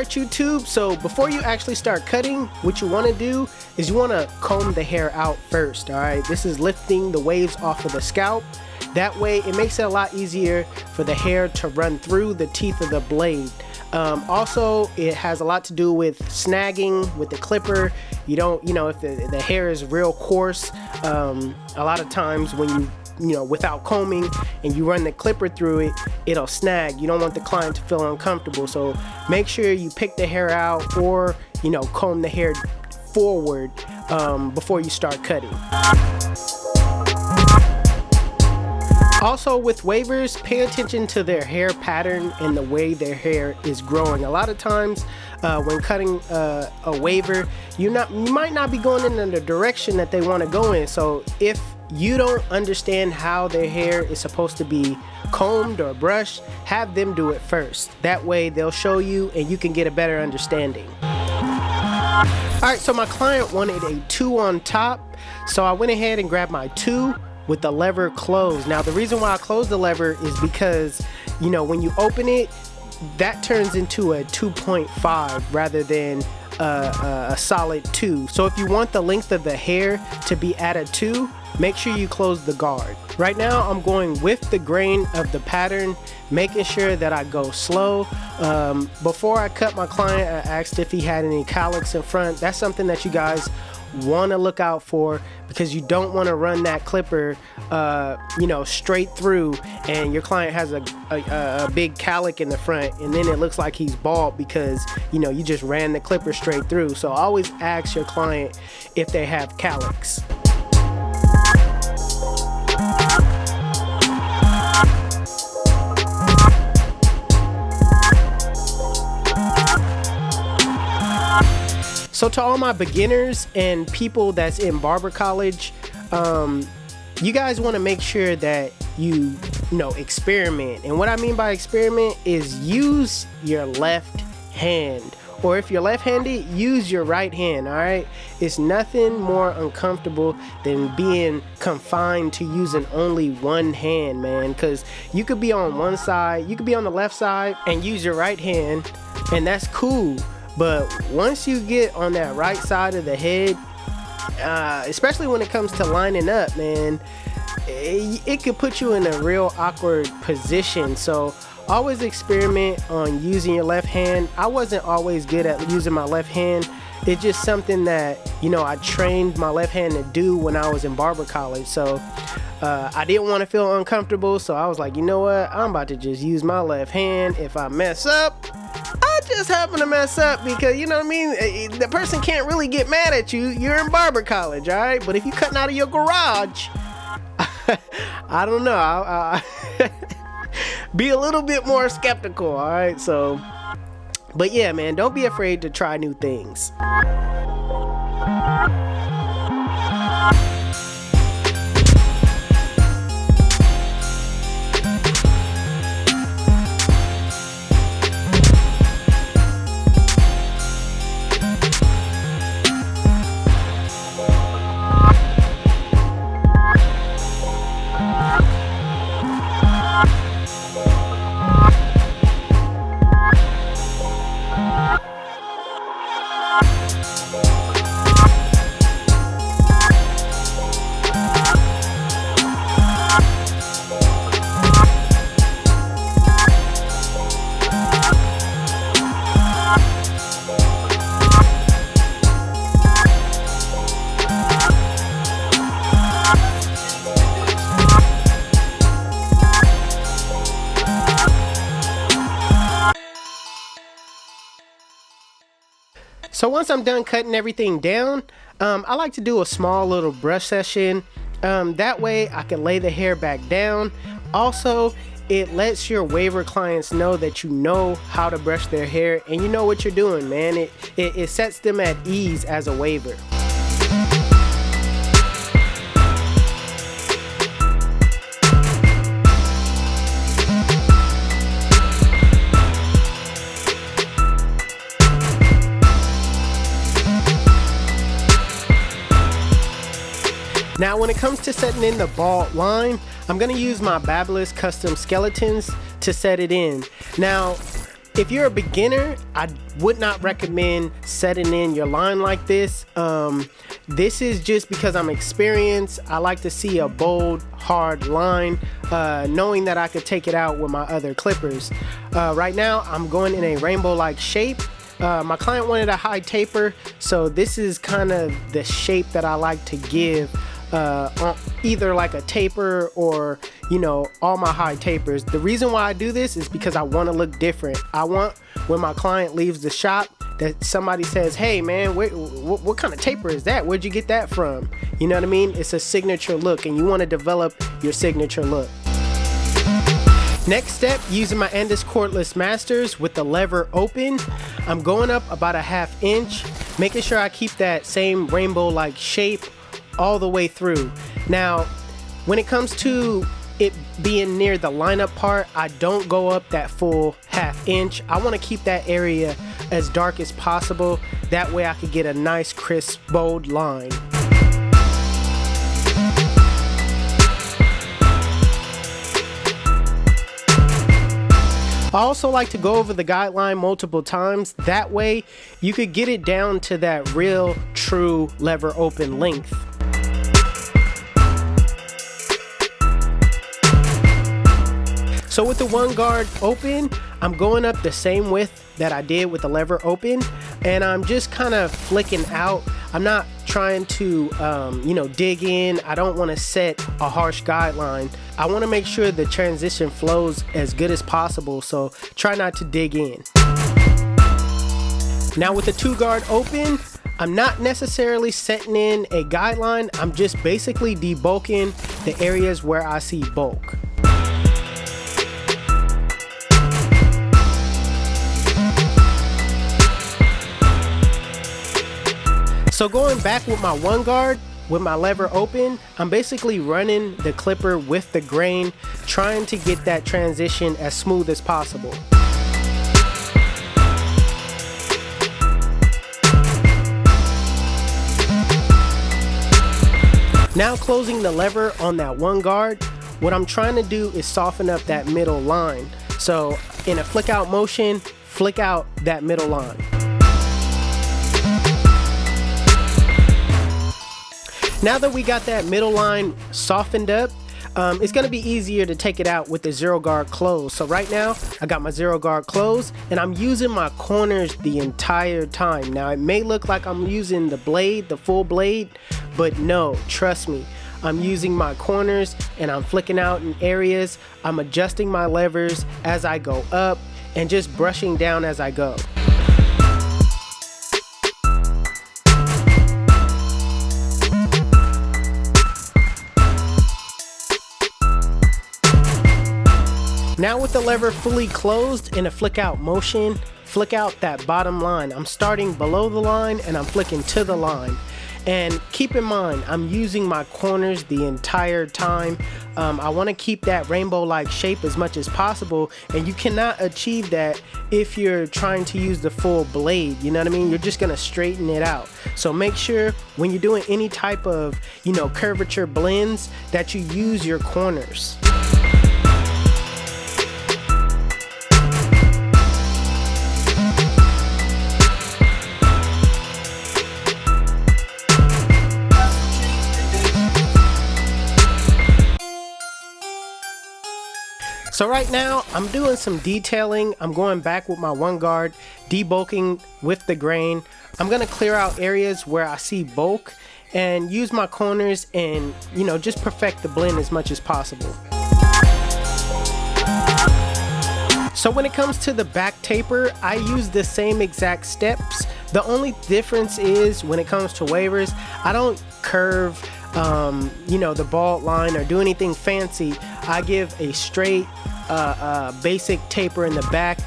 right, YouTube, so before you actually start cutting, what you want to do is you want to comb the hair out first. All right, this is lifting the waves off of the scalp. That way it makes it a lot easier for the hair to run through the teeth of the blade. Also, it has a lot to do with snagging with the clipper. You don't, if the hair is real coarse, a lot of times when without combing and you run the clipper through it, it'll snag. You don't want the client to feel uncomfortable. So make sure you pick the hair out or, comb the hair forward before you start cutting. Also, with wavers, pay attention to their hair pattern and the way their hair is growing. A lot of times when cutting a waver, you might not be going in the direction that they want to go in. So if you don't understand how their hair is supposed to be combed or brushed, have them do it first. That way they'll show you and you can get a better understanding. Alright, so my client wanted a 2 on top, so I went ahead and grabbed my 2 with the lever closed. Now the reason why I closed the lever is because when you open it, that turns into a 2.5 rather than a solid 2. So if you want the length of the hair to be at a 2, make sure you close the guard. Right now I'm going with the grain of the pattern, making sure that I go slow. Before I cut my client, I asked if he had any cowlicks in front. That's something that you guys want to look out for, because you don't want to run that clipper straight through and your client has a big cowlick in the front and then it looks like he's bald because you just ran the clipper straight through. So always ask your client if they have cowlicks. So to all my beginners and people that's in barber college, you guys want to make sure that you experiment. And what I mean by experiment is use your left hand, or if you're left-handed, use your right hand. All right, it's nothing more uncomfortable than being confined to using only one hand, man, because you could be on one side, you could be on the left side and use your right hand, and that's cool. But once you get on that right side of the head, especially when it comes to lining up, man, it could put you in a real awkward position. So always experiment on using your left hand. I wasn't always good at using my left hand. It's just something that I trained my left hand to do when I was in barber college. So I didn't want to feel uncomfortable, so I was like, you know what, I'm about to just use my left hand. If I mess up, I just happen to mess up, because the person can't really get mad at you. You're in barber college, all right? But if you're cutting out of your garage, I don't know, I'll be a little bit more skeptical, all right? So, but yeah, man, don't be afraid to try new things. So once I'm done cutting everything down, I like to do a small little brush session. That way I can lay the hair back down. Also, it lets your waver clients know that you know how to brush their hair and you know what you're doing, man. It sets them at ease as a waver. Now when it comes to setting in the bald line, I'm going to use my Babyliss custom skeletons to set it in. Now if you're a beginner, I would not recommend setting in your line like this. This is just because I'm experienced. I like to see a bold, hard line, knowing that I could take it out with my other clippers. Right now, I'm going in a rainbow-like shape. My client wanted a high taper, so this is kind of the shape that I like to give, either like a taper or, you know, all my high tapers. The reason why I do this is because I want to look different. I want, when my client leaves the shop, that somebody says, hey man, what kind of taper is that? Where'd you get that from? You know what I mean? It's a signature look, and you want to develop your signature look. Next step, using my Andis cordless masters with the lever open, I'm going up about a ½ inch, making sure I keep that same rainbow-like shape all the way through. Now, when it comes to it being near the lineup part, I don't go up that full ½ inch. I want to keep that area as dark as possible. That way I could get a nice, crisp, bold line. I also like to go over the guideline multiple times. That way you could get it down to that real, true lever open length. So with the one guard open, I'm going up the same width that I did with the lever open, and I'm just kind of flicking out. I'm not trying to, you know, dig in. I don't want to set a harsh guideline. I want to make sure the transition flows as good as possible, so try not to dig in. Now with the 2-guard open, I'm not necessarily setting in a guideline. I'm just basically debulking the areas where I see bulk. So going back with my 1-guard, with my lever open, I'm basically running the clipper with the grain, trying to get that transition as smooth as possible. Now closing the lever on that 1-guard, what I'm trying to do is soften up that middle line. So in a flick out motion, flick out that middle line. Now that we got that middle line softened up, it's going to be easier to take it out with the 0-guard close. So right now I got my 0-guard close, and I'm using my corners the entire time. Now it may look like I'm using the blade, the full blade, but no, trust me, I'm using my corners and I'm flicking out in areas. I'm adjusting my levers as I go up and just brushing down as I go. Now with the lever fully closed in a flick out motion, flick out that bottom line. I'm starting below the line and I'm flicking to the line. And keep in mind, I'm using my corners the entire time. I want to keep that rainbow-like shape as much as possible, and you cannot achieve that if you're trying to use the full blade. You know what I mean? You're just gonna straighten it out. So make sure when you're doing any type of, you know, curvature blends that you use your corners. So right now I'm doing some detailing. I'm going back with my 1-guard, debulking with the grain. I'm gonna clear out areas where I see bulk and use my corners and, you know, just perfect the blend as much as possible. So when it comes to the back taper, I use the same exact steps. The only difference is when it comes to wavers, I don't curve you know, the bald line or do anything fancy. I give a straight basic taper in the back.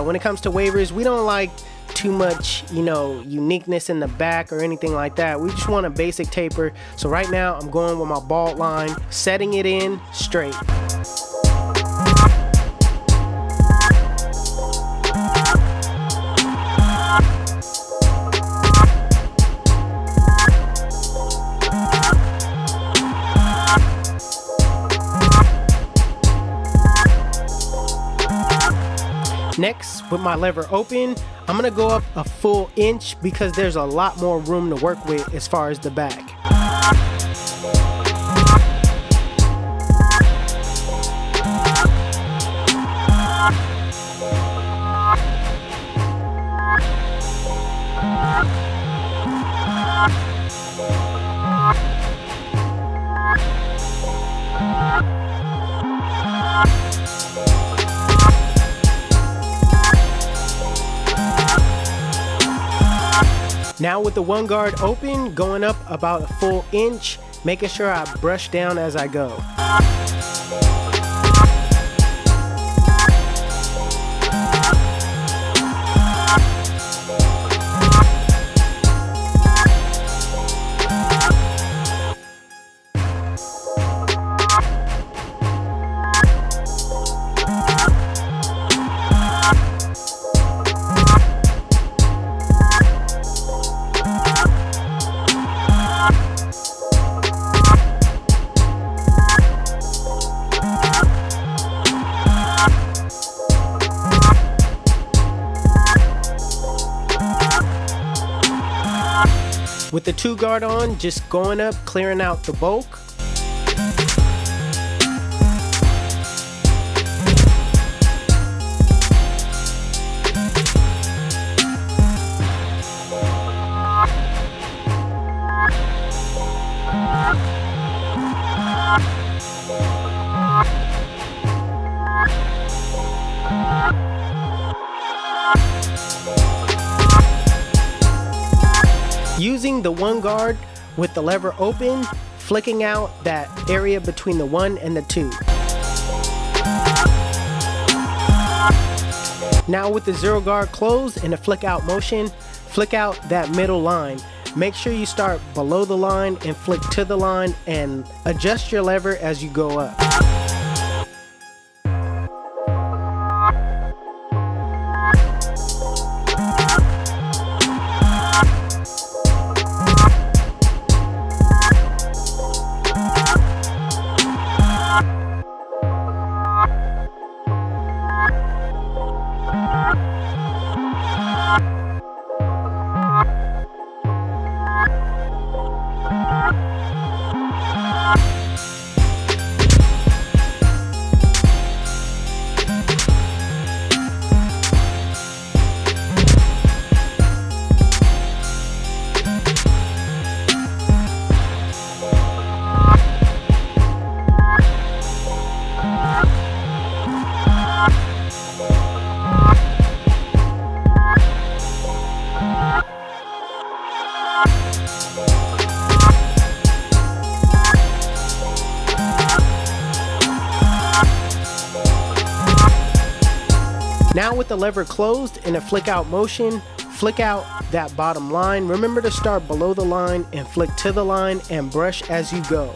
When it comes to wavers, we don't like too much, you know, uniqueness in the back or anything like that. We just want a basic taper. So right now I'm going with my bald line, setting it in straight. Next, with my lever open, I'm gonna go up a full inch because there's a lot more room to work with as far as the back. Now with the one guard open, going up about a full inch, making sure I brush down as I go. With the 2 guard on, just going up, clearing out the bulk. Using the 1 guard with the lever open, flicking out that area between the 1 and the 2. Now with the 0 guard closed and a flick out motion, flick out that middle line. Make sure you start below the line and flick to the line and adjust your lever as you go up. Now with the lever closed in a flick out motion, flick out that bottom line. Remember to start below the line and flick to the line and brush as you go.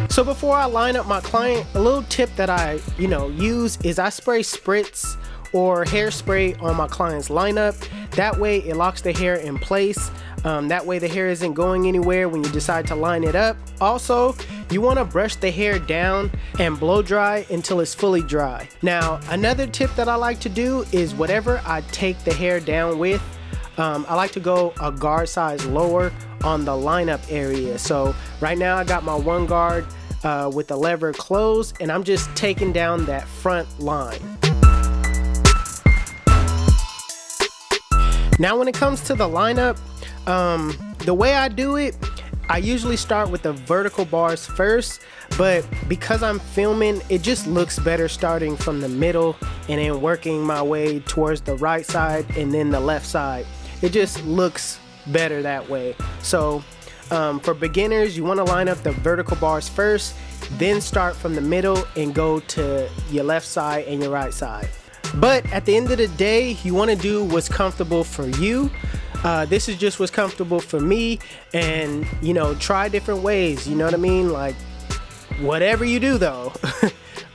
So before I line up my client, a little tip that I use is I spray spritz or hairspray on my client's lineup. That way it locks the hair in place. That way the hair isn't going anywhere when you decide to line it up. Also, you want to brush the hair down and blow dry until it's fully dry. Now, another tip that I like to do is whatever I take the hair down with, I like to go a guard size lower on the lineup area. So right now I got my one guard with the lever closed, and I'm just taking down that front line. Now when it comes to the lineup, the way I do it, I usually start with the vertical bars first, But because I'm filming, it just looks better starting from the middle and then working my way towards the right side and then the left side. It just looks better that way. So for beginners, you want to line up the vertical bars first, then start from the middle and go to your left side and your right side. But at the end of the day, you want to do what's comfortable for you. This is just what's comfortable for me, and you know, try different ways, you know what I mean? Like, whatever you do though,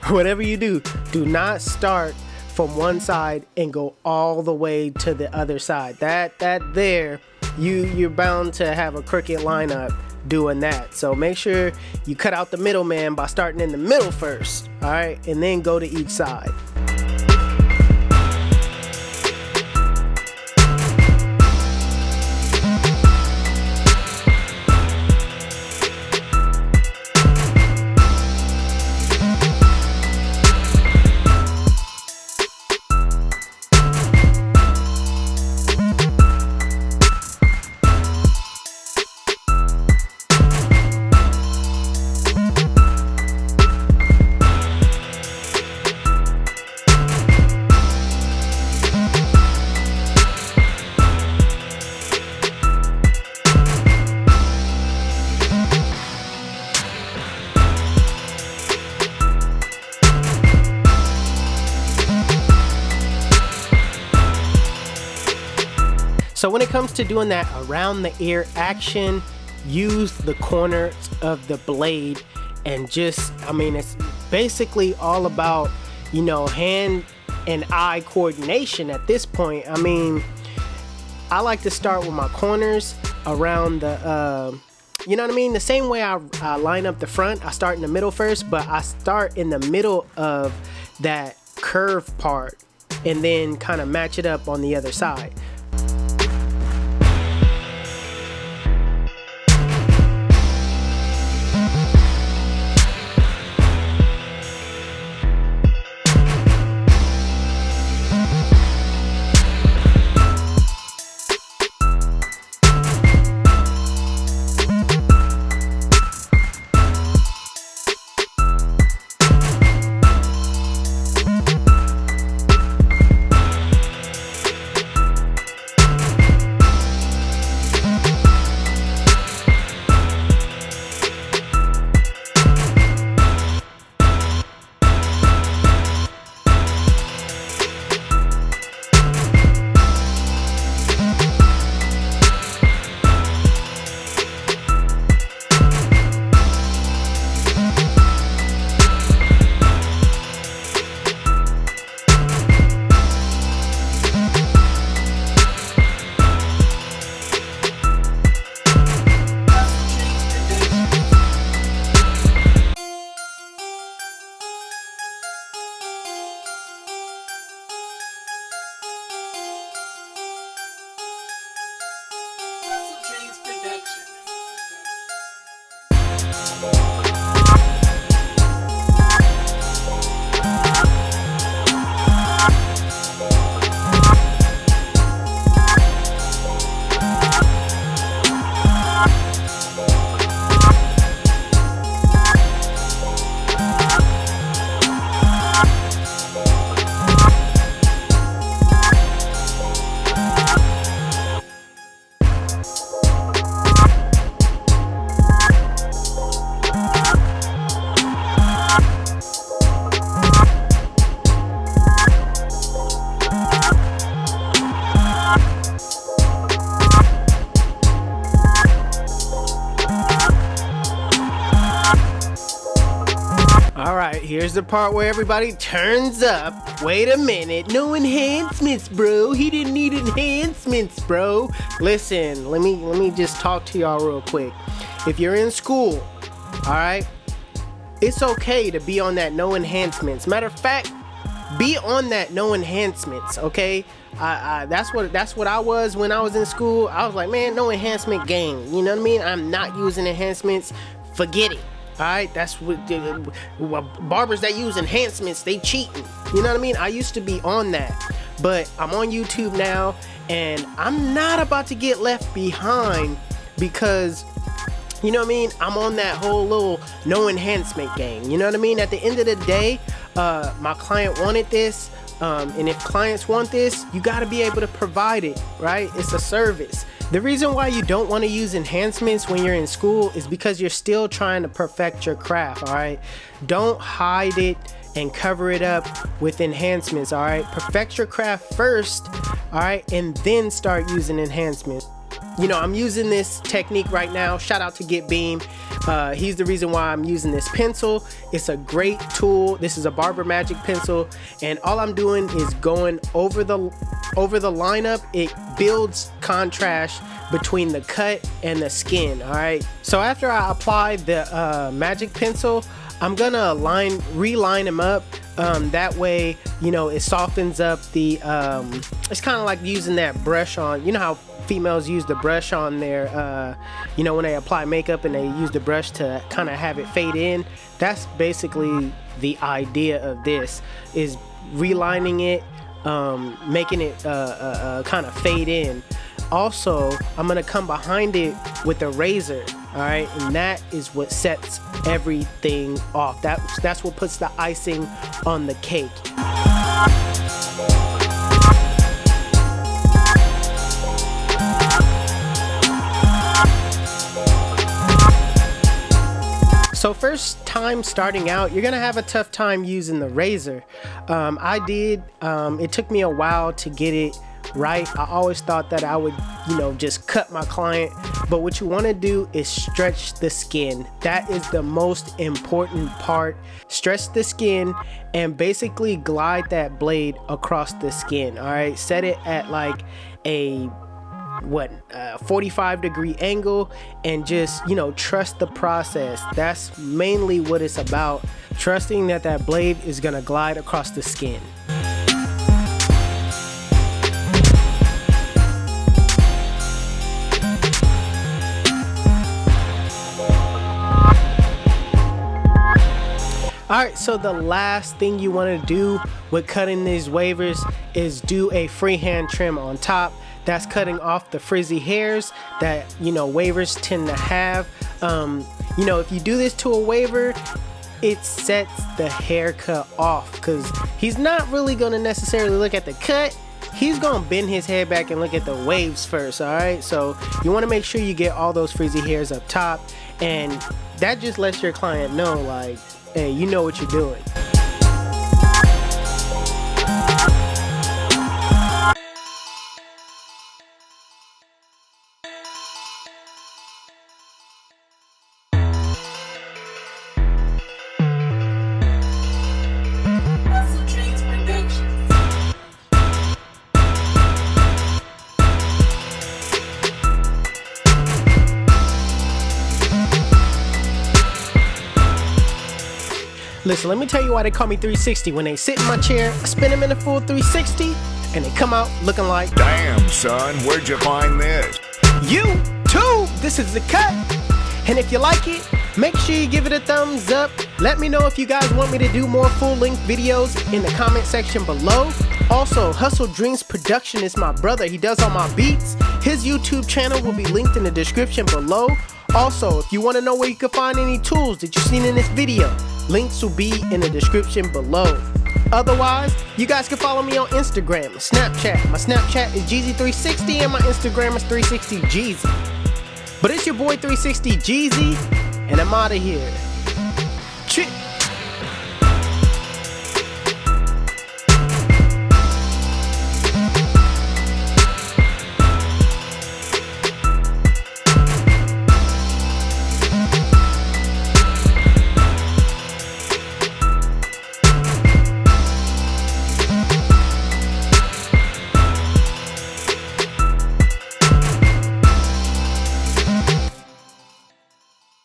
whatever you do not start from one side and go all the way to the other side. That there, you're bound to have a crooked lineup doing that. So make sure you cut out the middleman by starting in the middle first, all right, and then go to each side. So when it comes to doing that around the ear action, use the corners of the blade and just, I mean, it's basically all about, you know, hand and eye coordination at this point. I mean, I like to start with my corners around the, you know what I mean? The same way I line up the front, I start in the middle first, but I start in the middle of that curve part and then kind of match it up on the other side. Here's the part where everybody turns up. Wait a minute, no enhancements, bro. He didn't need enhancements, bro. Listen, let me just talk to y'all real quick. If you're in school, all right, it's okay to be on that no enhancements. Matter of fact, be on that no enhancements, okay? That's what I was when I was in school. I was like, man, no enhancement gang. You know what I mean? I'm not using enhancements. Forget it. All right, that's what barbers that use enhancements, they cheating. You know what I mean? I used to be on that, but I'm on YouTube now, and I'm not about to get left behind because You know what I mean? I'm on that whole little no enhancement game. You know what I mean? At the end of the day, my client wanted this. And if clients want this, you got to be able to provide it, right? It's a service. The reason why you don't want to use enhancements when you're in school is because you're still trying to perfect your craft, all right? Don't hide it and cover it up with enhancements, all right? Perfect your craft first, all right? And then start using enhancements. You know, I'm using this technique right now. Shout out to Get Beam. He's the reason why I'm using this pencil. It's a great tool. This is a Barber Magic pencil, and all I'm doing is going over the lineup. It builds contrast between the cut and the skin. All right. So after I apply the magic pencil, I'm gonna reline them up. That way, you know, it softens up the. It's kind of like using that brush on. You know how females use the brush on their, you know, when they apply makeup and they use the brush to kind of have it fade in. That's basically the idea of this, is relining it, making it kind of fade in. Also, I'm gonna come behind it with a razor, all right, and that is what sets everything off. That's what puts the icing on the cake. So first time starting out, you're gonna have a tough time using the razor. It took me a while to get it right. I always thought that I would, you know, just cut my client, but what you want to do is stretch the skin. That is the most important part. Stretch the skin and basically glide that blade across the skin. All right, set it at like a 45-degree angle, and just, you know, trust the process. That's mainly what it's about, trusting that that blade is gonna glide across the skin. Alright, so the last thing you want to do with cutting these wavers is do a freehand trim on top. That's cutting off the frizzy hairs that, you know, wavers tend to have. You know, if you do this to a waver, it sets the haircut off, because he's not really going to necessarily look at the cut. He's going to bend his head back and look at the waves first, all right? So you want to make sure you get all those frizzy hairs up top, and that just lets your client know, like, hey, you know what you're doing. Listen, let me tell you why they call me 360. When they sit in my chair, I spin them in a full 360, and they come out looking like, damn, son, where'd you find this? YouTube! This is the cut. And if you like it, make sure you give it a thumbs up. Let me know if you guys want me to do more full-length videos in the comment section below. Also, HustleDreamProduction is my brother. He does all my beats. His YouTube channel will be linked in the description below. Also, if you want to know where you can find any tools that you've seen in this video, links will be in the description below. Otherwise, you guys can follow me on Instagram and Snapchat. My Snapchat is Jeezy360 and my Instagram is 360Jeezy. But it's your boy 360Jeezy, and I'm out of here.